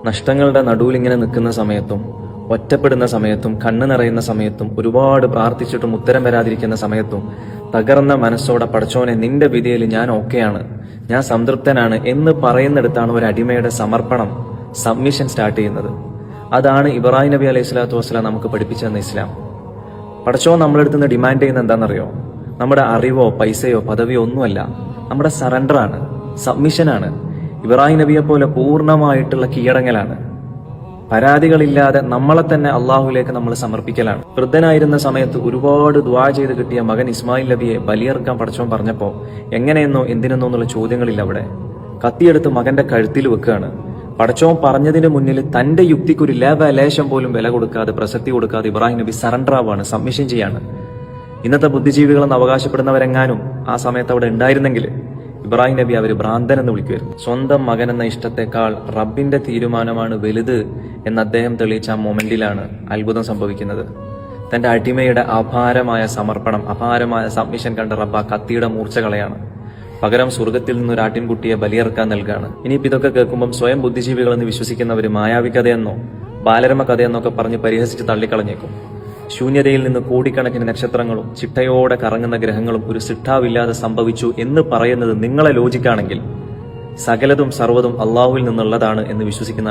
നഷ്ടങ്ങളുടെ നടുവിൽ ഇങ്ങനെ നിൽക്കുന്ന സമയത്തും ഒറ്റപ്പെടുന്ന സമയത്തും കണ്ണു നിറയുന്ന സമയത്തും ഒരുപാട് പ്രാർത്ഥിച്ചിട്ടും ഉത്തരം വരാതിരിക്കുന്ന സമയത്തും തകർന്ന മനസ്സോടെ പടച്ചോനെ നിന്റെ വിധിയിൽ ഞാൻ ഓക്കെയാണ്, ഞാൻ സംതൃപ്തനാണ് എന്ന് പറയുന്നിടത്താണ് ഒരു അടിമയുടെ സമർപ്പണം, സബ്മിഷൻ സ്റ്റാർട്ട് ചെയ്യുന്നത്. അതാണ് ഇബ്രാഹിം നബി അലൈഹി സ്വലാത്തു വസ്സലാം നമുക്ക് പഠിപ്പിച്ചു തന്ന ഇസ്ലാം. പടച്ചോൻ നമ്മുടെ അടുത്ത് നിന്ന് ഡിമാൻഡ് ചെയ്യുന്നത് എന്താണെന്നറിയോ? നമ്മുടെ അറിവോ പൈസയോ പദവിയോ ഒന്നുമല്ല, നമ്മുടെ സറണ്ടറാണ്, സബ്മിഷനാണ്. ഇബ്രാഹിം നബിയെ പോലെ പൂർണ്ണമായിട്ടുള്ള കീഴടങ്ങലാണ്. പരാതികളില്ലാതെ നമ്മളെ തന്നെ അള്ളാഹുലേക്ക് നമ്മൾ സമർപ്പിക്കലാണ്. വൃദ്ധനായിരുന്ന സമയത്ത് ഒരുപാട് ദുആ ചെയ്ത് കിട്ടിയ മകൻ ഇസ്മായിൽ നബിയെ ബലിയർക്കാൻ പടച്ചോൻ പറഞ്ഞപ്പോ എങ്ങനെയെന്നോ എന്തിനെന്നോ എന്നുള്ള ചോദ്യങ്ങളില്ല. അവിടെ കത്തിയെടുത്ത് മകന്റെ കഴുത്തിൽ വെക്കുകയാണ്. പടച്ചോൻ പറഞ്ഞതിന് മുന്നിൽ തന്റെ യുക്തിക്കൊരു ലേശം പോലും വില കൊടുക്കാതെ, പ്രസക്തി കൊടുക്കാതെ ഇബ്രാഹിം നബി സറണ്ടർ ആവാണ്, സബ്മിഷൻ ചെയ്യാണ്. ഇന്നത്തെ ബുദ്ധിജീവികളെന്ന് അവകാശപ്പെടുന്നവരെങ്ങാനും ആ സമയത്ത് അവിടെ ഉണ്ടായിരുന്നെങ്കിൽ ഇബ്രാഹിം നബി അവർ ഭ്രാന്തൻ എന്ന് വിളിക്കുമായിരുന്നു. സ്വന്തം മകൻ എന്ന ഇഷ്ടത്തെക്കാൾ റബ്ബിന്റെ തീരുമാനമാണ് വലുത് എന്ന് അദ്ദേഹം തെളിയിച്ച ആ മൊമെന്റിലാണ് അത്ഭുതം സംഭവിക്കുന്നത്. തന്റെ അടിമയുടെ അപാരമായ സമർപ്പണം, അപാരമായ സബ്മിഷൻ കണ്ട റബ്ബ് ആ കത്തിയുടെ മൂർച്ച കളയാണ്. പകരം സ്വർഗത്തിൽ നിന്ന് ഒരു ആട്ടിൻകുട്ടിയെ ബലിയർക്കാൻ നൽകുകയാണ്. ഇനിയിപ്പോൾ ഇതൊക്കെ കേൾക്കുമ്പം സ്വയം ബുദ്ധിജീവികളെന്ന് വിശ്വസിക്കുന്നവർ മായാവി കഥയെന്നോ ബാലരമ കഥയെന്നൊക്കെ പറഞ്ഞ് പരിഹസിച്ച് തള്ളിക്കളഞ്ഞേക്കും. ശൂന്യതയിൽ നിന്ന് കോടിക്കണക്കിന് നക്ഷത്രങ്ങളും ചിട്ടയോടെ കറങ്ങുന്ന ഗ്രഹങ്ങളും ഒരു സിട്ടാവില്ലാതെ സംഭവിച്ചു എന്ന് പറയുന്നത് നിങ്ങളെ ലോജിക്കാണെങ്കിൽ സകലതും സർവ്വതും അള്ളാഹുവിൽ നിന്നുള്ളതാണ് എന്ന് വിശ്വസിക്കുന്ന